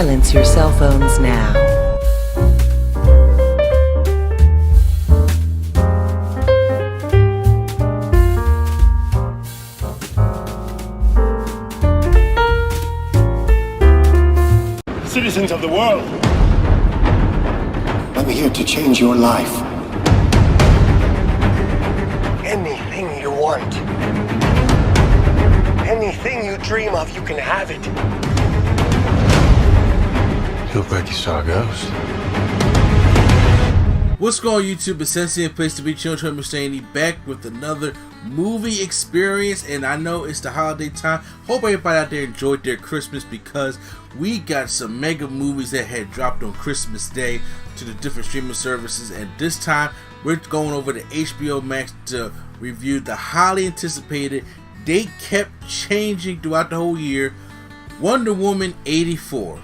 Silence your cell phones now. Citizens of the world, I'm here to change your life. anything you want, anything you dream of, you can have it. You look like you saw a ghost. What's going on, YouTube? It's Sensei and Place to Be, Children Mustaine, back with another movie experience. And I know it's the holiday time. Hope everybody out there enjoyed their Christmas, because we got some mega movies that had dropped on Christmas Day to the different streaming services. And this time we're going over to HBO Max to review the highly anticipated, they kept changing throughout the whole year, Wonder Woman 84.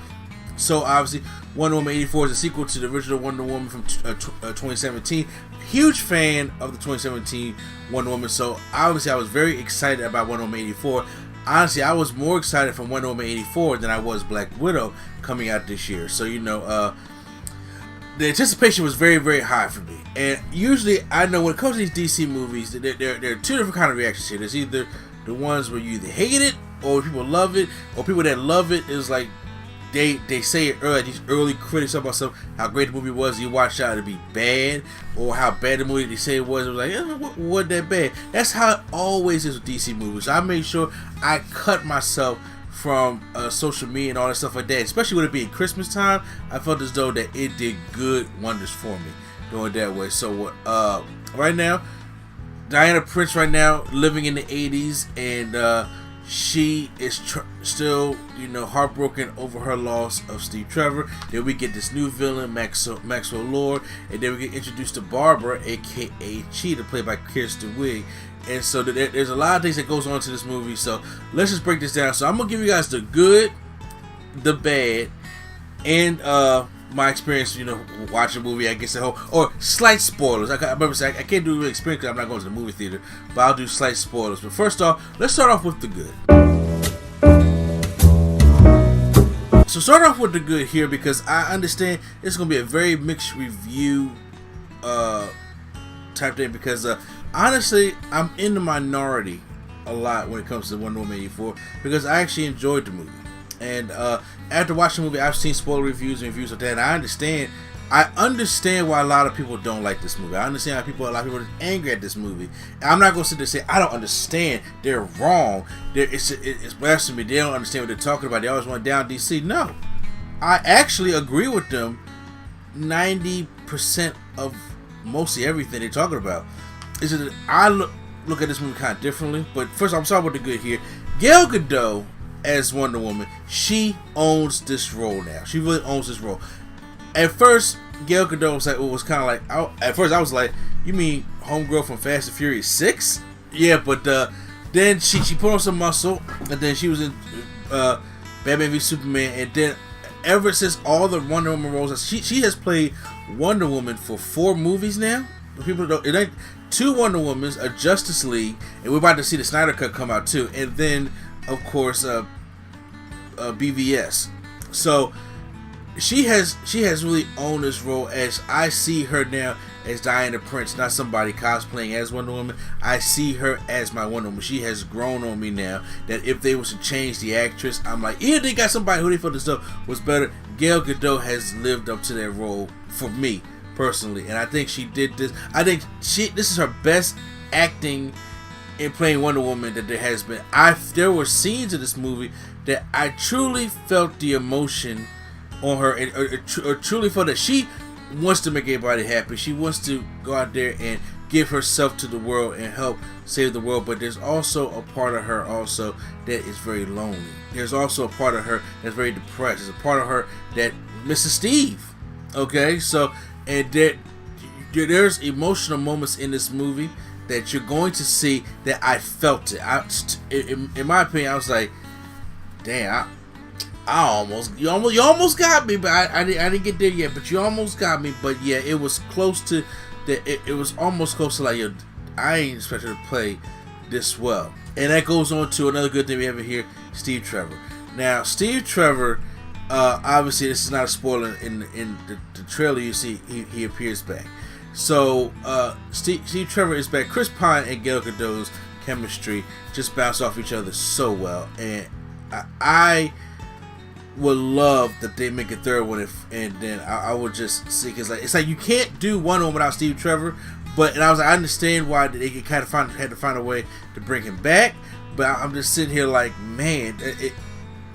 So obviously Wonder Woman 84 is a sequel to the original Wonder Woman from 2017. Huge fan of the 2017 Wonder Woman, so obviously I was very excited about Wonder Woman 84. Honestly, I was more excited from Wonder Woman 84 than I was Black Widow coming out this year. So, you know, the anticipation was very, very high for me. And usually, I know when it comes to these DC movies, there are two different kind of reactions here. There's either the ones where you either hate it, or people love it, or people that love it is like, they say it early, these early critics talk about how great the movie was, you watch out to be bad, or how bad the movie they say it was like, wasn't that bad. That's how it always is with DC movies. I made sure I cut myself from social media and all that stuff like that, especially with it being Christmas time. I felt as though that it did good wonders for me doing it that way. So right now, Diana Prince right now living in the 80s, and she is still, you know, heartbroken over her loss of Steve Trevor. Then we get this new villain, Maxwell Lord, and then we get introduced to Barbara, aka Cheetah, played by Kirsten Wiig. And so there's a lot of things that goes on to this movie. So let's just break this down. So I'm gonna give you guys the good, the bad, and my experience, you know, watching the movie, I guess, or slight spoilers. I remember saying I can't do real experience because I'm not going to the movie theater, but I'll do slight spoilers. But first off, let's start off with the good. So start off with the good here, because I understand it's going to be a very mixed review type thing, because honestly, I'm in the minority a lot when it comes to Wonder Woman 84, because I actually enjoyed the movie. And after watching the movie, I've seen spoiler reviews and reviews of that, and I understand why a lot of people don't like this movie. I understand why a lot of people are angry at this movie. And I'm not going to sit there and say I don't understand. They're wrong. It's blasphemy. They don't understand what they're talking about. They always want to down DC. No, I actually agree with them 90% of mostly everything they're talking about. Is that I look at this movie kind of differently. But first, I'm starting with the good here. Gal Gadot as Wonder Woman, she owns this role now. She really owns this role. At first, Gal Gadot was kind of like, at first I was like, you mean homegirl from Fast and Furious 6? Yeah, but then she put on some muscle, and then she was in Batman v Superman, and then ever since all the Wonder Woman roles, she has played Wonder Woman for 4 movies now. People don't, it ain't 2 Wonder Womans, a Justice League, and we're about to see the Snyder Cut come out too, and then of course BVS. So she has really owned this role, as I see her now as Diana Prince, not somebody cosplaying as Wonder Woman. I see her as my Wonder Woman. She has grown on me now, that if they was to change the actress, I'm like, even if they got somebody who they felt this stuff was better, Gal Gadot has lived up to that role for me personally, and I think she did this. I think this is her best acting in playing Wonder Woman that there has been. There were scenes in this movie that I truly felt the emotion on her, or truly felt that she wants to make everybody happy. She wants to go out there and give herself to the world and help save the world. But there's also a part of her also that is very lonely. There's also a part of her that's very depressed. There's a part of her that misses Steve. Okay, so and there's emotional moments in this movie that you're going to see that I felt it. In my opinion, I was like, damn, you almost got me, but I didn't get there yet. But you almost got me. But yeah, it was close to that. It was almost close to like, I ain't expect her to play this well. And that goes on to another good thing we have in here, Steve Trevor. Now, Steve Trevor Obviously, this is not a spoiler. In the trailer, you see he appears back. So Steve Trevor is back. Chris Pine and Gal Gadot's chemistry just bounce off each other so well, and I would love that they make a third one. And then I would just see, cause it's like you can't do one without Steve Trevor. And I was like, I understand why they kind of had to find a way to bring him back. But I'm just sitting here like, man,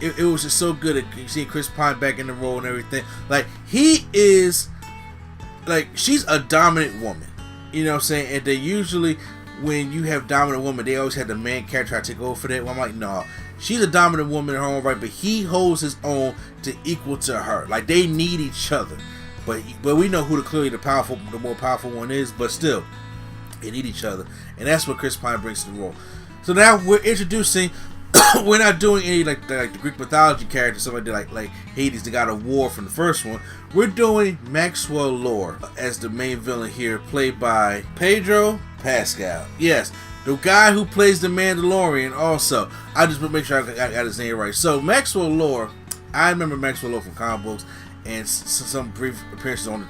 it was just so good at seeing Chris Pine back in the role and everything. Like, he is, like, she's a dominant woman. You know what I'm saying? And they usually, when you have dominant woman, they always have the man character try to take over for that. Well, I'm like, no. She's a dominant woman in her own right, but he holds his own to equal to her. Like, they need each other. But we know who the more powerful one is, but still, they need each other. And that's what Chris Pine brings to the role. So now we're introducing, we're not doing any like the Greek mythology character, somebody like Hades, the god of war from the first one. We're doing Maxwell Lord as the main villain here, played by Pedro Pascal. Yes, the guy who plays the Mandalorian also. I just want to make sure I got his name right. So Maxwell Lord, I remember Maxwell Lord from comic books and some brief appearances on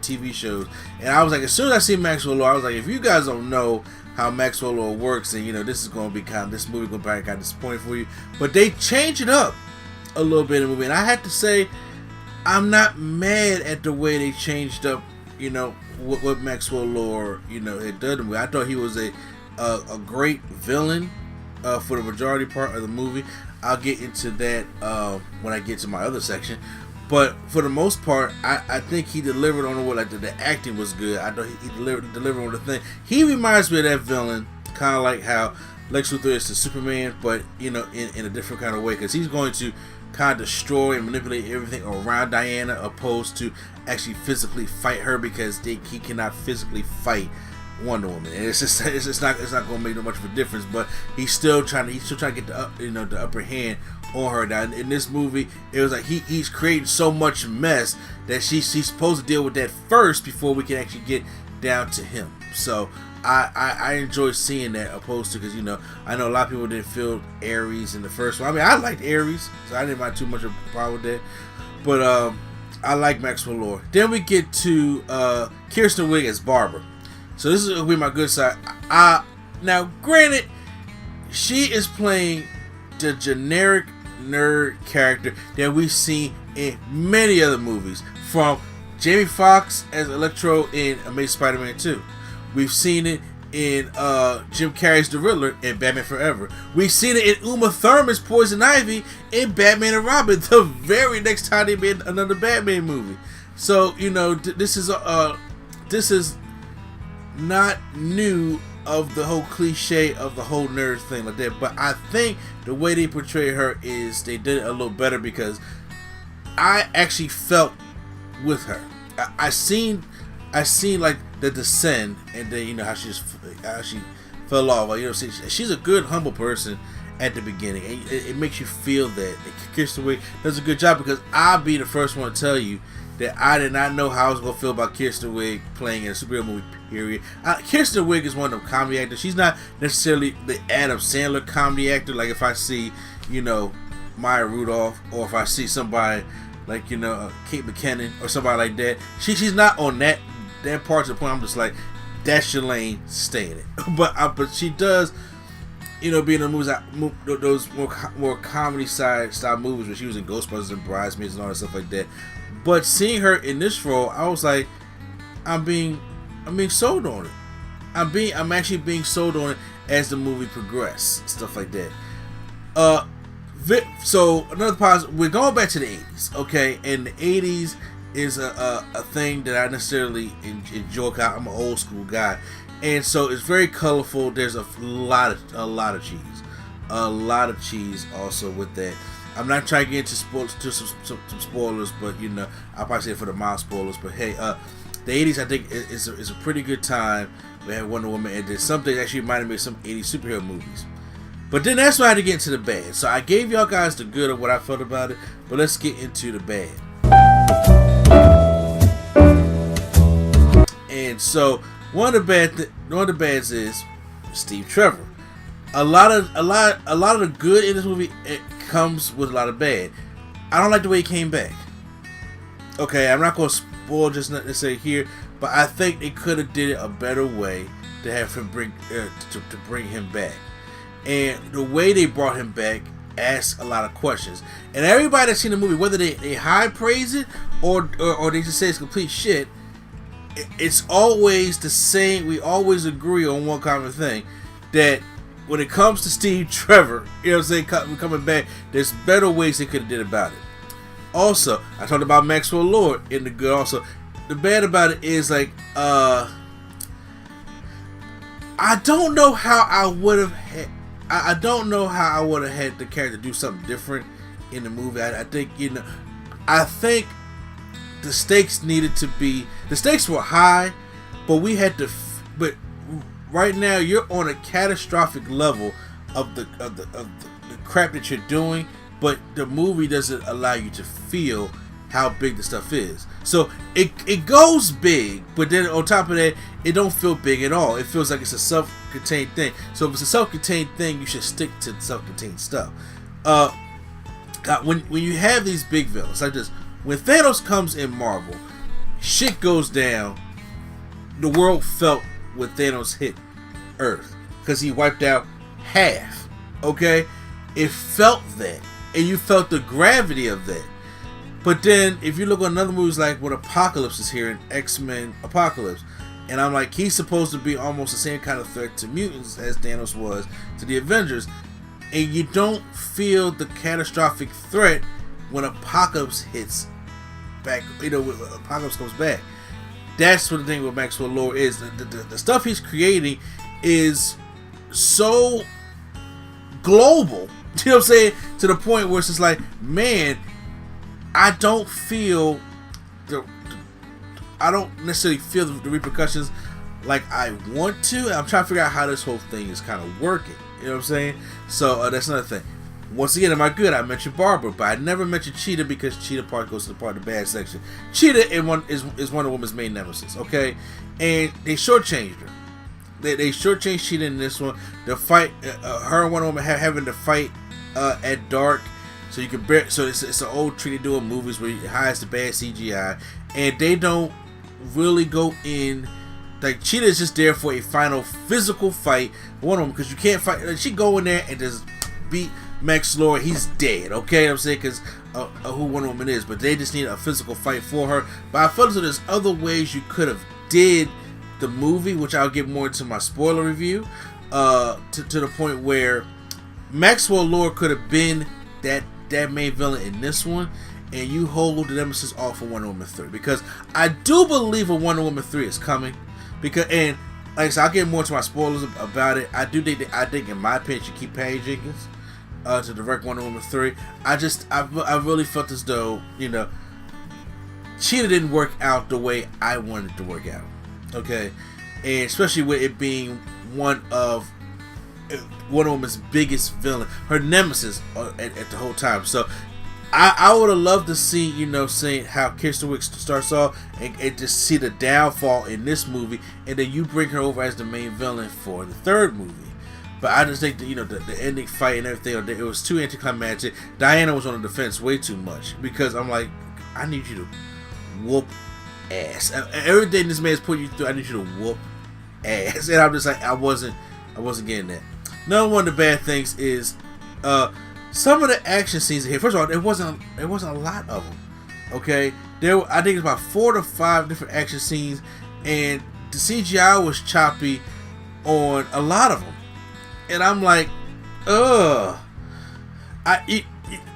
TV shows. And I was like, as soon as I see Maxwell Lord, I was like, if you guys don't know how Maxwell Lord works, then this is going to be this movie going to be kind of disappointing for you. But they change it up a little bit in the movie, and I have to say, I'm not mad at the way they changed up, what Maxwell Lord, had done to me. I thought he was a great villain for the majority part of the movie. I'll get into that when I get to my other section. But for the most part, I think he delivered on the acting was good. I thought he delivered on the thing. He reminds me of that villain, kind of like how Lex Luthor is to Superman, but in a different kind of way, because he's going to kind of destroy and manipulate everything around Diana, opposed to actually physically fight her, because he cannot physically fight Wonder Woman, and it's not going to make no much of a difference. But he's still trying to get the upper hand on her. Now in this movie, it was like he's creating so much mess that she's supposed to deal with that first before we can actually get down to him. So I enjoy seeing that, opposed to, because I know a lot of people didn't feel Ares in the first one. I mean, I liked Ares, so I didn't mind too much of a problem with that. But I like Maxwell Lord. Then we get to Kristen Wiig as Barbara. So this is going to be my good side. Now, granted, she is playing the generic nerd character that we've seen in many other movies, from Jamie Foxx as Electro in Amazing Spider-Man 2. We've seen it in Jim Carrey's The Riddler in Batman Forever. We've seen it in Uma Thurman's Poison Ivy in Batman and Robin, the very next time they made another Batman movie. So, this is not new of the whole cliche of the whole nerd thing like that, but I think the way they portray her is they did it a little better, because I actually felt with her. I seen like the descent, and then how she fell off. Like, she's a good, humble person at the beginning, and it makes you feel that. Kristen Wiig does a good job, because I'll be the first one to tell you that I did not know how I was going to feel about Kristen Wiig playing in a superhero movie, period. Kristen Wiig is one of them comedy actors. She's not necessarily the Adam Sandler comedy actor. Like, if I see, Maya Rudolph, or if I see somebody like, Kate McKinnon or somebody like that, she's not on that part to the point I'm just like, that's your lane, stay in it. But she does, being in the movies, those more comedy style movies, where she was in Ghostbusters and Bridesmaids and all that stuff like that. But seeing her in this role, I was like, I'm being sold on it. I'm actually being sold on it as the movie progresses, stuff like that. So another positive, we're going back to the 80s, okay? And the 80s is a thing that I necessarily enjoy. I'm an old school guy, and so it's very colorful. There's a lot of cheese also with that. I'm not trying to get into some spoilers, but I'll probably say it for the mild spoilers. But hey, the 80s, I think, is a pretty good time. We had Wonder Woman, and there's something that actually reminded me of some 80s superhero movies. But then that's why I had to get into the bad. So I gave y'all guys the good of what I felt about it, but let's get into the bad. And so one of the bads is Steve Trevor. A lot of the good in this movie, it comes with a lot of bad. I don't like the way he came back. Okay, I'm not going to spoil just nothing to say here, but I think they could have did it a better way to have him bring to bring him back. And the way they brought him back asks a lot of questions. And everybody that's seen the movie, whether they high praise it or they just say it's complete shit, it's always the same. We always agree on one common thing, that when it comes to Steve Trevor, you know what I'm saying, coming back, there's better ways they could have did about it. Also, I talked about Maxwell Lord in the good. Also, the bad about it is like, I don't know how I would have had. I don't know how I would have had the character do something different in the movie. I think, you know, I think the stakes needed to be. The stakes were high, but we had to. But right now, you're on a catastrophic level of the crap that you're doing. But the movie doesn't allow you to feel how big the stuff is. So it goes big, but then on top of that, it don't feel big at all. It feels like it's a self-contained thing. So if it's a self-contained thing, you should stick to self-contained stuff. When you have these big villains like this, when Thanos comes in Marvel, shit goes down. The world felt when Thanos hit Earth because he wiped out half. Okay, it felt that. And you felt the gravity of that. But then, if you look at other movies like when Apocalypse is here in X-Men Apocalypse, and I'm like, he's supposed to be almost the same kind of threat to mutants as Thanos was to the Avengers, and you don't feel the catastrophic threat when Apocalypse hits back, you know, when Apocalypse comes back. That's what the thing with Maxwell Lord is. The stuff he's creating is so global. You know what I'm saying? To the point where it's just like, man, I don't necessarily feel the repercussions like I want to. I'm trying to figure out how this whole thing is kind of working. You know what I'm saying? So that's another thing. Once again, am I good? I mentioned Barbara, but I never mentioned Cheetah because Cheetah part goes to the part of the bad section. Cheetah is Wonder Woman's main nemesis, okay? And they shortchanged her. They shortchanged Cheetah in this one. The fight, her and Wonder Woman having to fight at dark, so you can bear. So it's an old trick they do in movies where it hides the bad CGI, and they don't really go in. Like, Cheetah is just there for a final physical fight with Wonder Woman, because you can't fight. Like, she go in there and just beat Max Lord. He's dead. Okay, I'm saying, because who Wonder Woman is, but they just need a physical fight for her. But I felt as though there's other ways you could have did the movie, which I'll get more into my spoiler review, to the point where Maxwell Lord could have been that main villain in this one, and you hold the nemesis off for Wonder Woman 3, because I do believe a Wonder Woman 3 is coming, because, and like I said, I'll get more into my spoilers about it. I think in my opinion, you keep Patty Jenkins to direct Wonder Woman 3. I really felt as though, you know, Cheetah didn't work out the way I wanted it to work out. Okay, and especially with it being one of Wonder Woman's biggest villain, her nemesis at the whole time. So I would have loved to see, you know, seeing how Kirsten Wiig starts off and just see the downfall in this movie, and then you bring her over as the main villain for the third movie. But I just think that, you know, the ending fight and everything, it was too anticlimactic. Diana was on the defense way too much, because I'm like, I need you to whoop ass. Everything this man's putting you through, I need you to whoop ass. And I'm just like, I wasn't getting that. Another one of the bad things is some of the action scenes here. First of all, it wasn't a lot of them. Okay, I think it's about 4 to 5 different action scenes, and the CGI was choppy on a lot of them. And I'm like,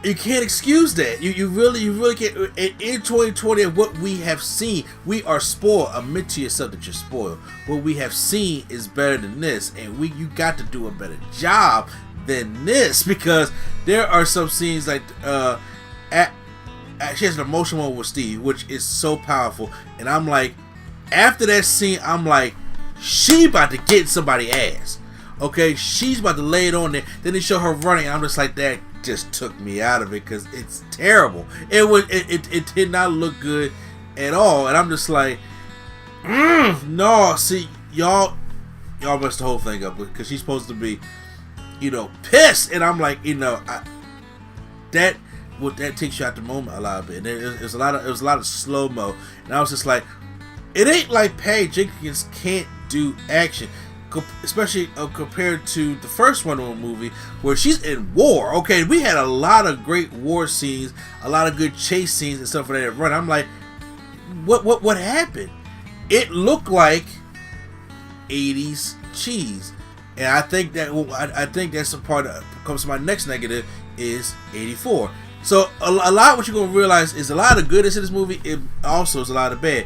you can't excuse that. You really can't. In 2020, what we have seen, we are spoiled. Admit to yourself that you're spoiled. What we have seen is better than this, and you got to do a better job than this, because there are some scenes like she has an emotional moment with Steve, which is so powerful, and I'm like, after that scene, I'm like, she about to get somebody's ass. Okay, she's about to lay it on there. Then they show her running, and I'm just like, that just took me out of it, because it's terrible. It did not look good at all, and I'm just like, no. See, y'all messed the whole thing up, because she's supposed to be, you know, pissed, and I'm like, you know, that that takes you out the moment a lot bit. And it was a lot of slow mo, and I was just like, it ain't like Patty Jenkins can't do action, especially compared to the first Wonder Woman movie where she's in war. Okay, we had a lot of great war scenes, a lot of good chase scenes and stuff like that run. I'm like, what happened? It looked like 80s cheese, and I think that's a part that comes to my next negative is 84. So a lot what you're gonna realize is a lot of goodness in this movie. It also is a lot of bad.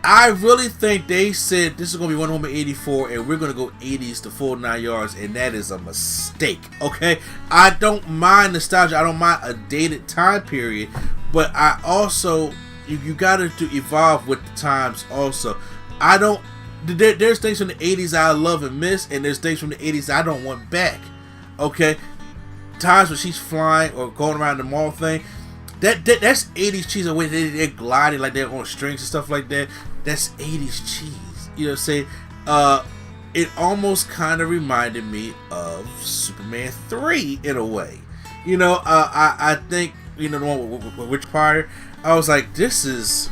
I really think they said this is going to be Wonder Woman 84 and we're going to go 80s to full 9 yards, and that is a mistake, okay? I don't mind nostalgia. I don't mind a dated time period, but I also, you got to evolve with the times also. There's things from the 80s I love and miss, and there's things from the 80s I don't want back, okay? Times when she's flying or going around the mall thing, that's 80s cheese. The way they're gliding like they're on strings and stuff like that. That's 80s cheese. You know what I'm saying? It almost kind of reminded me of Superman 3 in a way. You know, I think, you know, the one with Richard Pryor, I was like, this is...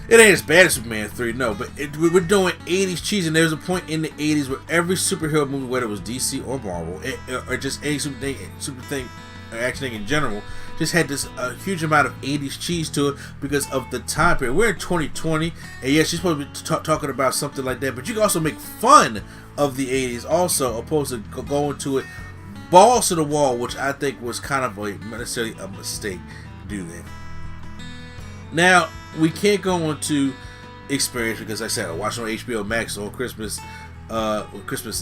It ain't as bad as Superman 3, no, but we're doing 80s cheese, and there was a point in the 80s where every superhero movie, whether it was DC or Marvel, or just any super thing, or action thing in general, just had this huge amount of 80s cheese to it because of the time period. We're in 2020, and yes, she's supposed to be talking about something like that, but you can also make fun of the 80s also, opposed to going to it balls to the wall, which I think was kind of necessarily a mistake to do that. Now, we can't go into experience because, like I said, I watched on HBO Max on Christmas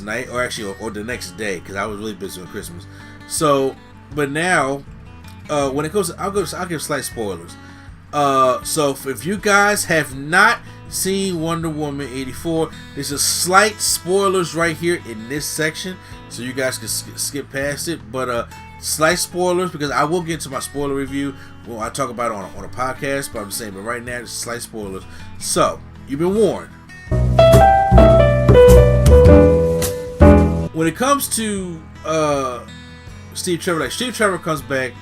night, or actually, or the next day, because I was really busy on Christmas. So, but now, when it goes, I'll give slight spoilers. So if you guys have not seen Wonder Woman 84, there's a slight spoilers right here in this section, so you guys can skip past it. But slight spoilers, because I will get to my spoiler review when I talk about it on a podcast. But I'm saying, but right now, it's slight spoilers. So you've been warned. When it comes to Steve Trevor, like Steve Trevor comes back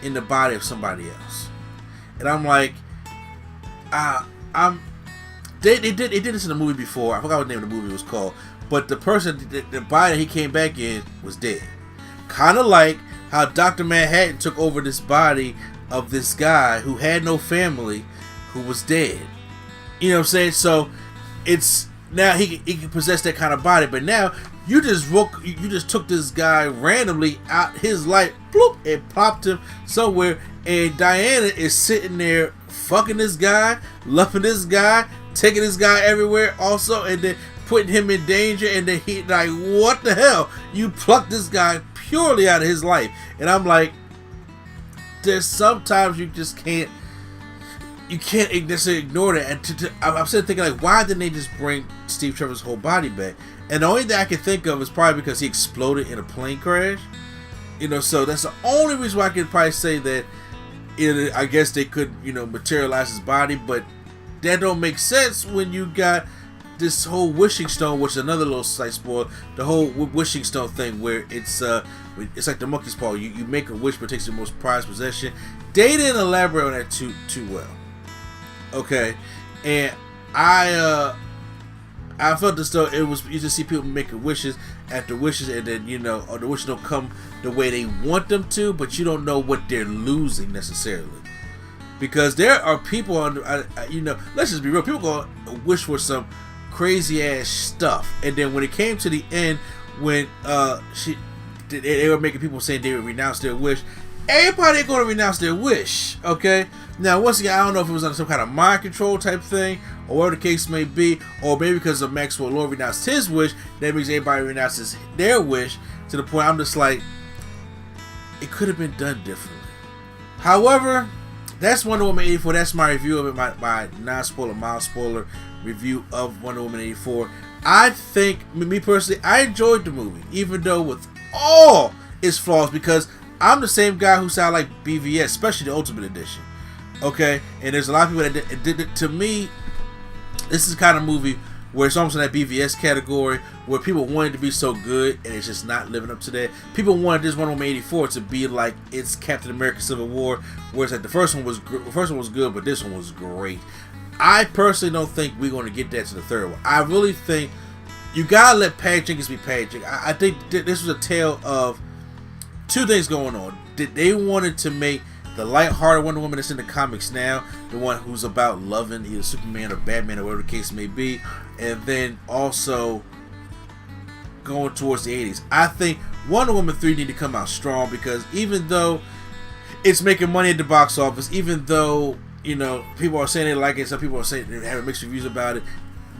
in the body of somebody else, and I'm like, they did this in the movie before. I forgot what the name of the movie was called, but the person, the body that he came back in was dead. Kind of like how Dr. Manhattan took over this body of this guy who had no family, who was dead. You know what I'm saying? So it's now he can possess that kind of body, but now you just took this guy randomly out his life, bloop, and popped him somewhere, and Diana is sitting there fucking this guy, loving this guy, taking this guy everywhere also, and then putting him in danger, and then he like, what the hell? You plucked this guy purely out of his life. And I'm like, there's sometimes you just can't necessarily ignore that. And I'm sitting thinking, like, why didn't they just bring Steve Trevor's whole body back? And the only thing I can think of is probably because he exploded in a plane crash. You know, so that's the only reason why I could probably say that. I guess they could, materialize his body, but that don't make sense when you got this whole wishing stone, which is another little slight spoil. The whole wishing stone thing, where it's like the monkey's paw. You make a wish, but it takes your most prized possession. They didn't elaborate on that too well. Okay, and I felt as though it was, you just see people making wishes after wishes, and then or the wishes don't come the way they want them to, but you don't know what they're losing necessarily, because there are people on, let's just be real, people gonna wish for some crazy ass stuff, and then when it came to the end, when they were making people saying they would renounce their wish. Everybody ain't gonna renounce their wish, okay? Now, once again, I don't know if it was on some kind of mind control type thing, or whatever the case may be, or maybe because of Maxwell Lord renounced his wish, that means everybody renounces their wish, to the point I'm just like, it could have been done differently. However, that's Wonder Woman 84. That's my review of it, my non-spoiler, mild spoiler review of Wonder Woman 84. I think, me personally, I enjoyed the movie, even though with all its flaws, because I'm the same guy who sound like BVS, especially the Ultimate Edition. Okay, and there's a lot of people that did it. To me, this is the kind of movie where it's almost in that BVS category, where people wanted to be so good and it's just not living up to that. People wanted this Wonder Woman 84 to be like it's Captain America: Civil War, whereas like the first one was good, but this one was great. I personally don't think we're going to get that to the third one. I really think you gotta let Patty Jenkins be Patty Jenkins. I think this was a tale of two things going on. They wanted to make the lighthearted Wonder Woman that's in the comics now, the one who's about loving either Superman or Batman or whatever the case may be, and then also going towards the 80s. I think Wonder Woman 3 need to come out strong, because even though it's making money at the box office, even though, you know, people are saying they like it, some people are saying they're having mixed reviews about it,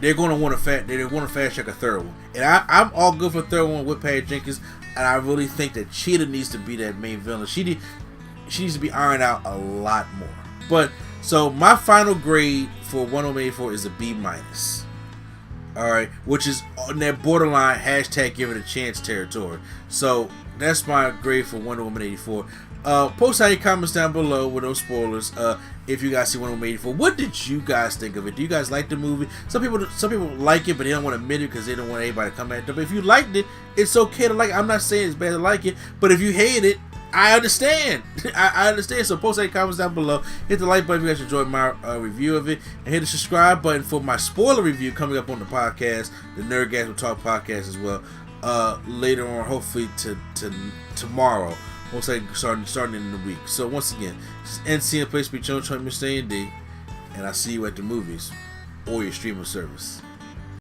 they're going to want to fast track a third one. And I'm all good for a third one with Patty Jenkins, and I really think that Cheetah needs to be that main villain. She needs to be ironed out a lot more. But so my final grade for Wonder Woman 84 is a B-. Alright, which is on that borderline hashtag give it a chance territory. So that's my grade for Wonder Woman 84. Post all your comments down below with no spoilers. If you guys see Wonder Woman 84, what did you guys think of it? Do you guys like the movie? Some people like it, but they don't want to admit it because they don't want anybody to come at them. But if you liked it, it's okay to like it. I'm not saying it's bad to like it, but if you hate it, I understand. I understand. So post any comments down below. Hit the like button if you guys enjoyed my review of it, and hit the subscribe button for my spoiler review coming up on the podcast, the Nerdgasm Talk podcast as well. Later on, hopefully to tomorrow. We'll say starting in the week. So once again, this is NC, a place to be chilling, Mr. A&D, and I'll see you at the movies or your streaming service.